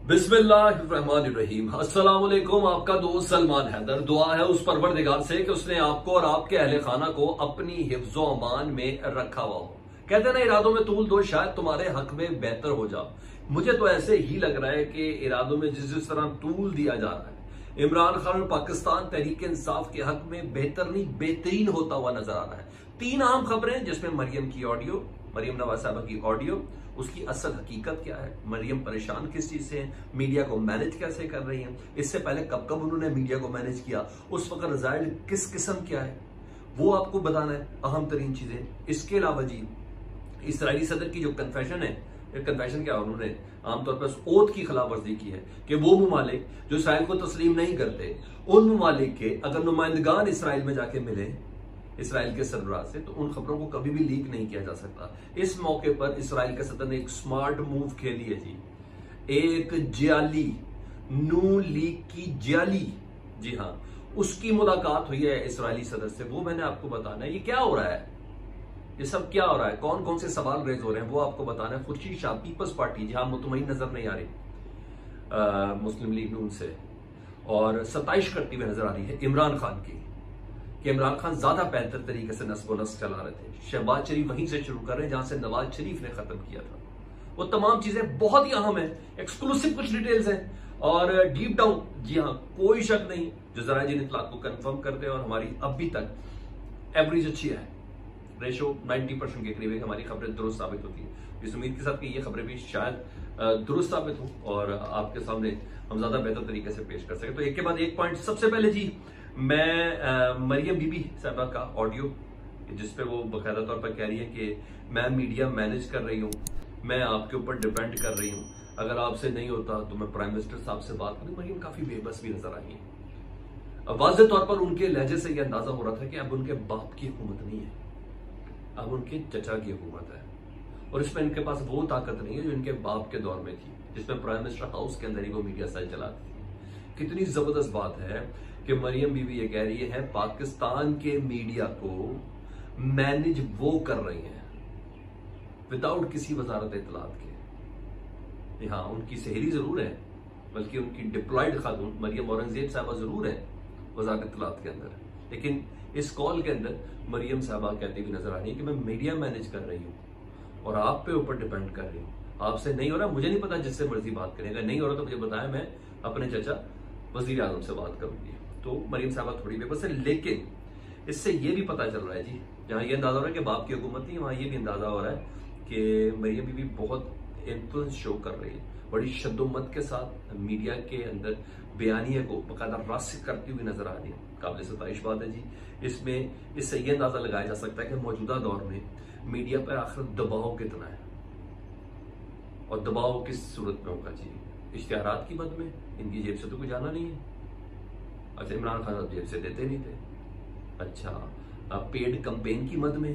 बिस्मिल्लाहिर्रहमानिर्रहीम। अस्सलाम वालेकुम। आपका दोस्त सलमान हैदर। दुआ है उस परवरदिगार से कि उसने आपको और आपके अहले खाना को अपनी हिफ्ज़ो अमान में रखा हुआ हो। कहते ना, इरादों में तूल दो, शायद तुम्हारे हक में बेहतर हो जाओ। मुझे तो ऐसे ही लग रहा है कि इरादों में जिस तरह तूल दिया जा रहा है, इमरान खान और पाकिस्तान तहरीक इंसाफ के हक में बेहतर नहीं बेहतरीन होता हुआ नजर आ रहा है। तीन अहम खबरें, जिसमें मरियम की ऑडियो, मरियम नवाज साहबा की ऑडियो, उसकी असल हकीकत क्या है, मरियम परेशान किस चीज से है, मीडिया को मैनेज कैसे कर रही हैं, इससे पहले कब कब उन्होंने मीडिया को मैनेज किया, उस वक्त रिजल्ट किस किस्म क्या है, वो आपको बताना है। अहम तरीन चीजें। इसके अलावा जी, इसराइली सदर की जो कन्फेशन है, कन्फेशन क्या, उन्होंने आमतौर पर ओथ की खिलाफ वर्जी की है कि वो ममालिक जो इसराइल को तस्लीम नहीं करते, उन ममालिक के अगर नुमाइंदगान इसराइल में जाके मिले इसराइल के सरबराह से, तो उन खबरों को कभी भी लीक नहीं किया जा सकता। इस मौके पर इसराइल के सदर ने एक स्मार्ट मूव खेली है जी। एक जाली नू लीग की जाली, जी हाँ, उसकी मुलाकात हुई है इसराइली सदर से। वो मैंने आपको बताना है। ये क्या हो रहा है, ये सब क्या हो रहा है, कौन कौन से सवाल रेज हो रहे हैं, वो आपको बताना है। खुर्शीद शाह पीपल्स पार्टी जहां मुतमईन नजर नहीं आ रही मुस्लिम लीग नून से, और सताइश करती हुई नजर आ रही है इमरान खान की, कि इमरान खान ज्यादा बेहतर तरीके से नस्ब व नस्ब चला रहे थे। शहबाज शरीफ वहीं से शुरू कर रहे हैं जहां से नवाज शरीफ ने खत्म किया था। वो तमाम चीजें बहुत ही अहम है, एक्सक्लूसिव कुछ डिटेल्स हैं और डीप डाउन, जी हाँ, कोई शक नहीं, जो जराजीन इतलात को कंफर्म करते हैं। और हमारी अभी तक एवरेज अच्छी है, रेशो 90% के करीब हमारी खबरें दुरुस्त साबित होती है। इस उम्मीद के साथ कि ये खबरें भी शायद दुरुस्त साबित हो और आपके सामने हम ज्यादा बेहतर तरीके से पेश कर सकें। तो एक के बाद एक पॉइंट। सबसे पहले जी, मैं मरियम बीबी साहबा का ऑडियो, जिसपे वो बाकायदा तौर पर कह रही है कि मैं मीडिया मैनेज कर रही हूँ, मैं आपके ऊपर डिपेंड कर रही हूँ, अगर आपसे नहीं होता तो मैं प्राइम मिनिस्टर साहब से बात करूँ। मरियम काफी बेबस भी नजर आई है। वाज़ेह तौर पर उनके लहजे से यह अंदाजा हो रहा था कि अब उनके बाप की हुकूमत नहीं है, अब उनके चचा की हुकूमत है, और इसमें इनके पास वो ताकत नहीं है जो इनके बाप के दौर में थी, जिसमें प्राइम मिनिस्टर हाउस के अंदर ही वो मीडिया सेल चलाती थी। कितनी जबरदस्त बात है कि मरियम बीबी ये कह रही है पाकिस्तान के मीडिया को मैनेज वो कर रही हैं विदाउट किसी वजारत इत्तलात के। हाँ, उनकी सहरी जरूर है, बल्कि उनकी डिप्लॉयड खातून मरियम औरंगजेब साहबा जरूर है वजारत इत्तलात के अंदर, लेकिन इस कॉल के अंदर मरियम साहबा कहती हुई नजर आ रही है कि मैं मीडिया मैनेज कर रही हूँ और आप पे ऊपर डिपेंड कर रही हूँ। आपसे नहीं हो रहा, मुझे नहीं पता, जिससे मर्जी बात करें, अगर नहीं हो रहा तो मुझे बताया, मैं अपने चचा वजीर आजम से बात करूंगी। तो मरियम साहबा थोड़ी बेबस है, लेकिन इससे ये भी पता चल रहा है जी, जहां ये अंदाजा हो रहा है कि बाप की हुकूमत नहीं, वहां ये भी अंदाजा हो रहा है कि मरियम बीबी बहुत इन्फ्लुएंस शो कर रही है, बड़ी शद्दोमत के साथ मीडिया के अंदर बयानिया को बकायदा रास्ते करती हुई नजर आ रही है। काबिल सताइश बात है जी। इससे ये अंदाजा लगाया जा सकता है कि मौजूदा दौर में मीडिया पर आखिर दबाव कितना है, और दबाव किस सूरत में होगा जी। इश्तिहारात की मद में, इनकी जेब से तो कुछ जाना नहीं है। अच्छा, इमरान खान जेब से देते नहीं थे। अच्छा, पेड कंपेन की मद में,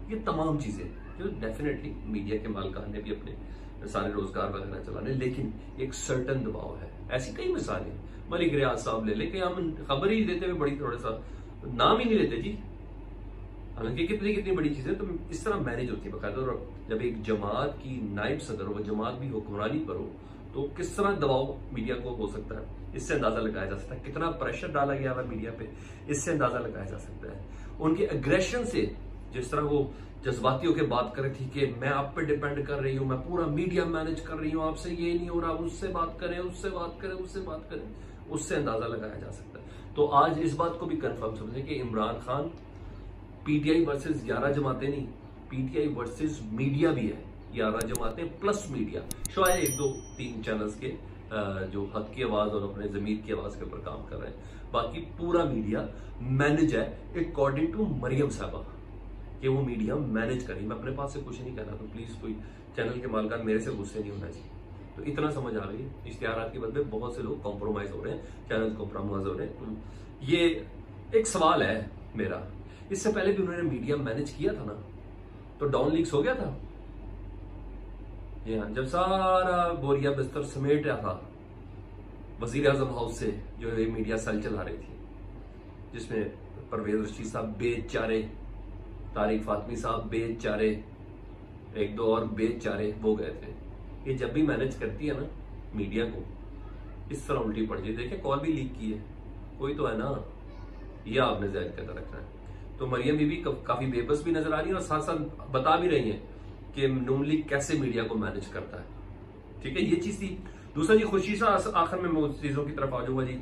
ये तमाम चीजें जो डेफिनेटली मीडिया के मालिकान ने भी अपने सारे रोजगार वगैरह चलाने, लेकिन एक सर्टन दबाव है। ऐसी कई मिसालें, मलिक रियाज साहब ले लेके, हम खबर ही देते हुए बड़ी थोड़ा सा नाम ही नहीं लेते जी, हालांकि कितनी कितनी बड़ी चीजें तो इस तरह मैनेज होती है बाकायदा। और जब एक जमात की नायब सदर हो, जमात भी हुक्मरानी पर हो, तो किस तरह दबाव मीडिया को हो सकता है, इससे अंदाजा लगाया जा सकता है। कितना प्रेशर डाला गया है मीडिया पे, इससे अंदाजा लगाया जा सकता है। उनके एग्रेशन से, जिस तरह वो जज्बाती होकर बात कर रही थी कि मैं आप पे डिपेंड कर रही हूँ, मैं पूरा मीडिया मैनेज कर रही हूँ, आपसे ये नहीं हो रहा, उससे बात करें, उससे बात करें, उससे बात करें, उससे अंदाजा लगाया जा सकता है। तो आज इस बात को भी कंफर्म समझे कि इमरान खान पीटीआई वर्सेस 11 जमातें नहीं, पीटीआई वर्सेस मीडिया भी है। 11 जमातें प्लस मीडिया, शायद 1 2 3 चैनल्स के जो हक की आवाज और अपने जमीर की आवाज के ऊपर काम कर रहे हैं। बाकी पूरा मीडिया मैनेज है अकॉर्डिंग टू मरियम साहबा, कि वो मीडिया मैनेज करें। मैं अपने पास से कुछ नहीं कहना, तो प्लीज कोई चैनल के मालिकान मेरे से गुस्से नहीं होना चाहिए। तो इतना समझ आ रही है, इश्तिहारात के बदले बहुत से लोग कॉम्प्रोमाइज हो रहे हैं, चैनल कॉम्प्रोमाइज हो रहे हैं। तो ये एक सवाल है मेरा, इससे पहले भी उन्होंने मीडिया मैनेज किया था ना, तो डाउन लीक्स हो गया था। हाँ, जब सारा बोरिया बिस्तर समेट रहा था वजीर आजम हाउस से, जो ये मीडिया सेल चला रही थी, जिसमें परवेज रशीद साहब बेचारे, तारिक फातमी साहब बेचारे, 1 2 और बेचारे वो गए थे। ये जब भी मैनेज करती है ना, मीडिया को इस तरह उल्टी पड़ जाए। देखिए कॉल भी लीक की है, कोई तो है ना, यह आपने ज़हन के अंदर रखना है। तो मरियम बीबी काफी बेबस भी नजर आ रही है और साथ साथ बता भी रही है कि नून लीग कैसे मीडिया को मैनेज करता है। ठीक है, ये चीज थी। दूसरा जी, खुर्शीद आखिर में मैं उस चीजों की तरफ आ जाऊंगा जी।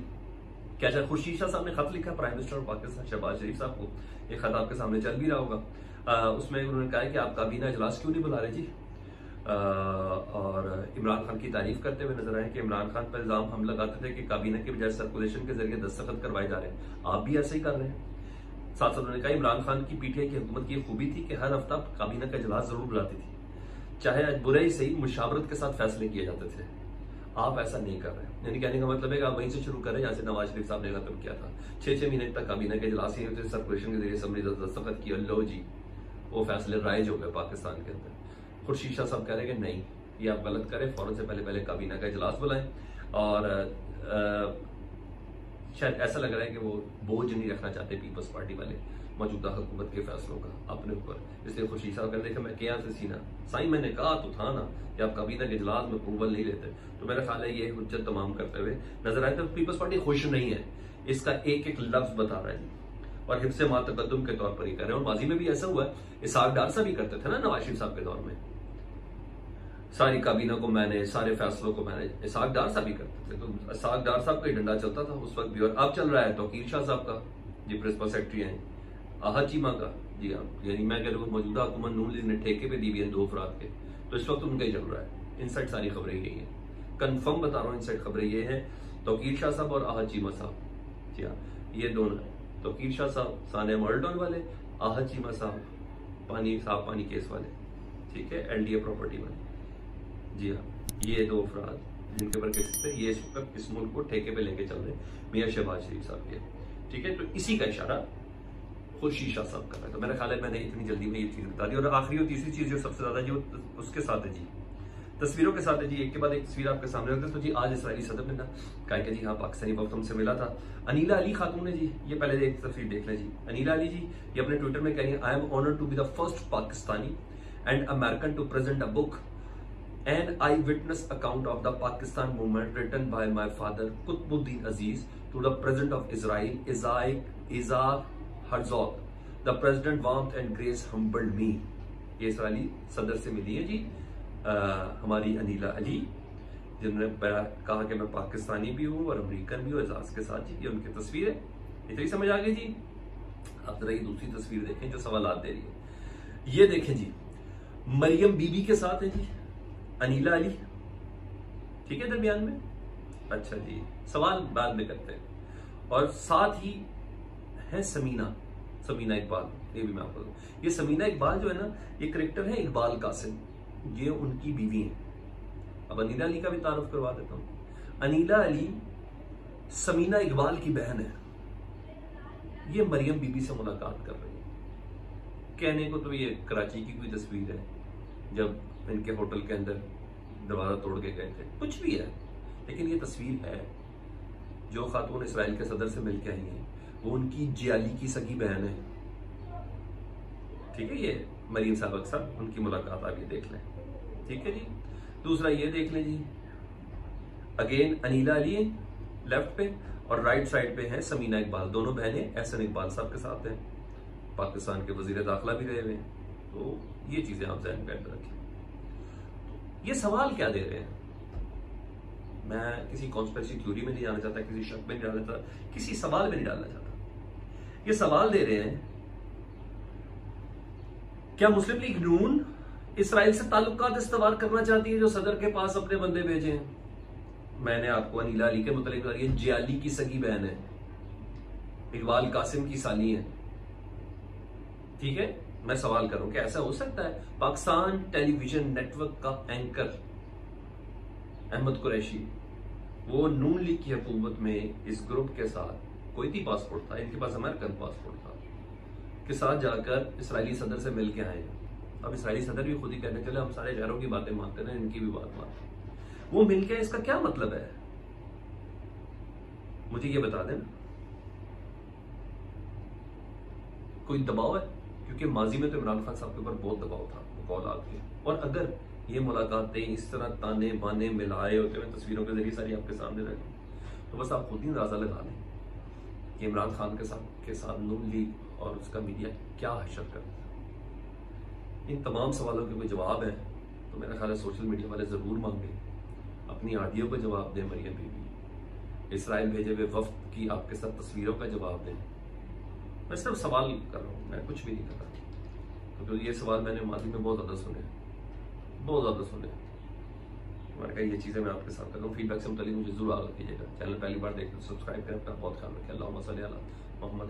क्या चाहे खुर्शीद साहब ने खत लिखा prime minister of Pakistan Shahbaz Sharif साहब को, एक खत आपके सामने चल भी रहा होगा। उसमें उन्होंने कहा है कि आप काबीना इजलास क्यों नहीं बुला रहे जी। और इमरान खान की तारीफ करते हुए नजर आए कि इमरान खान पर इल्जाम हम लगाते थे कि काबीना के बजाय सर्कुलेशन के जरिए दस्तखत करवाए जा रहे हैं, आप भी ऐसे ही कर रहे हैं। साथ साथ उन्होंने कहा इमरान खान की पीटीआई की हुकूमत की खूबी थी कि हर हफ्ता काबीना का इजलास जरूर बुलाती थी, चाहे बुरे ही सही मुशावरत के साथ फैसले किए जाते थे। आप ऐसा नहीं कर रहे, यानी कहने का मतलब है कि आप वहीं से शुरू करें जहां से नवाज शरीफ साहब ने खत्म किया था। 6-6 महीने तक काबीना के इजलास ही होते, सर्कुलेशन के जरिए असम्बली दस्तखत किया, लो जी वो फैसले राइज हो गए पाकिस्तान के अंदर। खुर्शीद साहब कह रहे हैं कि नहीं, ये आप गलत करें, फौरन से पहले काबीना का इजलास बुलाएं। और शायद ऐसा लग रहा है कि वो बोझ नहीं रखना चाहते पीपल्स पार्टी वाले मौजूदा हुकूमत के फैसलों का अपने ऊपर, इसलिए खुर्शीद साहब कहते हैं मैं क्या से सीना साई, मैंने कहा तो था ना कि आप काबीना के इजलास में अप्रूवल नहीं लेते। तो मेरा ख्याल है ये हुज्जत तमाम करते हुए नजर आए। तो पीपल्स पार्टी खुश नहीं है, इसका एक एक लफ्ज बता रहा है जी, और हिफ्ज़ मा तक़द्दुम के तौर पर ही कर रहे हैं। और माजी में भी ऐसा हुआ है, इसहाक डार साहब भी करते थे ना नवाज शरीफ साहब के दौर में, सारी काबीना को मैंने, सारे फैसलों को मैंने, इसहाक डार साहब भी करते थे। तो इसहाक डार साहब का ही डंडा चलता था उस वक्त भी। और अब चल रहा है तौकीर शाह साहब का, जी प्रिंसिपल सेक्रेटरी हैं, आहत चीमा का, जी हाँ, यानी मैं कह रहा हूँ मौजूदा हुकूमत नून लीग ने ठेके पे दी हुई है 2 अफराद के, तो इस वक्त उनका ही चल रहा है। इनसाइड सारी खबरें यही है, कंफर्म बता रहा हूँ, इनसाइड खबरें ये है तौकीर शाह साहब और आहत चीमा साहब, जी हाँ ये दोनों, तौकीर शाह साहब साने मॉडल वाले, आहत चीमा साहब पानी केस वाले, ठीक है, एलडीए प्रॉपर्टी वाले, जी हाँ ये 2 अफराद जिनके ऊपर केस पे ये इस वक्त इस मुल्क को ठेके पे लेके चल रहे हैं मियां शहबाज शरीफ साहब के। ठीक है, तो इसी का इशारा खुर्शीद साहब कर रहा है। तो मेरा ख्याल है मैंने इतनी जल्दी में ये चीज बता दी। और आखिरी और तीसरी चीज जो सबसे ज्यादा जी उसके साथ है जी, तस्वीरों के साथ है जी, एक के बाद एक तस्वीर आपके सामने रखते हैं। तो जी आज इसराइली सदर ने ना कहा कि जी हाँ पाकिस्तानी वक्त हमसे मिला था। अनीला अली खातून ने जी, ये पहले एक तस्वीर देख लें जी। अनीला अली जी ये अपने ट्विटर में कह रही है, I am honoured to be the first Pakistani and American to present a book an eyewitness account of the Pakistan movement written by my father Qutbuddin Aziz to the President of Israel Isaac Herzog. The President warmth and grace humbled me. ये Israeli सदर से मिली है जी हमारी अनीला अली, जिन्होंने कहा कि मैं पाकिस्तानी भी हूँ और अमेरिकन भी हूँ एजाज के साथ जी। ये उनकी तस्वीर है, इतनी समझ आ गई जी। अब जरा ये दूसरी तस्वीर देखें जो सवाल दे रही है। ये देखें जी, मरियम बीबी के साथ है जी अनीला अली, ठीक है दरमियान में। अच्छा जी, सवाल बाद में करते हैं। और साथ ही है समीना इकबाल, ये भी मैं आपको, ये समीना इकबाल जो है ना, ये करेक्टर है इकबाल कासिम, ये उनकी बीवी है। अब अनीला अली का भी तारुफ करवा देता हूं। अनीला अली समीना इकबाल की बहन है, ये मरियम बीबी से मुलाकात कर रही है। कहने को तो ये कराची की कोई तस्वीर है जब इनके होटल के अंदर दरवाजा तोड़ के गए थे, कुछ भी है, लेकिन ये तस्वीर है। जो खातून इसराइल के सदर से मिलकर आई है वो उनकी जियाली की सगी बहन है, ठीक है। ये मरीम साहब साहब उनकी मुलाकात आप ये देख लें, ठीक है जी। दूसरा ये देख लें जी, अगेन अनीला अली लेफ्ट पे और राइट साइड पे है समीना इकबाल, दोनों बहनें एहसन इकबाल साहब के साथ हैं, पाकिस्तान के वजीर दाखिला भी रहे हुए हैं। तो ये चीजें आप ज़हन में रखें। ये सवाल क्या दे रहे हैं, मैं किसी कॉन्स्पिरेसी थ्योरी में नहीं जाना चाहता, किसी शक में नहीं डालना चाहता, किसी सवाल में नहीं डालना चाहता। ये सवाल दे रहे हैं क्या मुस्लिम लीग नून इसराइल से ताल्लुकात इस्तवार करना चाहती है जो सदर के पास अपने बंदे भेजे हैं। मैंने आपको अनीला अली के मुतालिक बताया, जियाली की सगी बहन है, इकबाल कासिम की साली है, ठीक है। मैं सवाल करूं कि ऐसा हो सकता है? पाकिस्तान टेलीविजन नेटवर्क का एंकर अहमद कुरैशी, वो नून लीग की हुकूमत में इस ग्रुप के साथ कोईती पासपोर्ट था, इनके पास अमेरिकन पासपोर्ट था, के साथ जाकर इसराइली सदर से मिल के आए। अब इसराइली सदर भी खुद ही कहने चले हम सारे गैरों की बातें मानते हैं, इनकी भी बात मानते हैं। वो मिल के, इसका क्या मतलब है मुझे ये बता दें। कोई दबाव है? क्योंकि माजी में तो इमरान खान साहब के ऊपर बहुत दबाव था कौलाद के, और अगर ये मुलाकातें इस तरह ताने बाने मिलाए होते हुए तस्वीरों के जरिए सारी आपके सामने रखी, तो बस आप खुद ही अंदाजा लगा लें कि इमरान खान के साथ नून लीग और उसका मीडिया क्या हशर करता है। इन तमाम सवालों के कोई जवाब है तो मेरा ख्याल है सोशल मीडिया वाले ज़रूर मांगे, अपनी ऑडियो को जवाब दें, मरियम बीबी इसराइल भेजे हुए वफ्द की आपके साथ तस्वीरों का जवाब दें। मैं सिर्फ सवाल कर रहा हूँ, मैं कुछ भी नहीं कर रहा, क्योंकि ये सवाल मैंने माजी में बहुत ज़्यादा सुने। मैंने कहा ये चीज़ें मैं आपके साथ कर रहा हूँ। फीडबैक से मुतालिक मुझे जरूर आगाह कीजिएगा। चैनल पहली बार देखते तो सब्सक्राइब करें, अपना बहुत ख्याल रखें। अल्लाहुम्मा सल्ली अला मुहम्मद।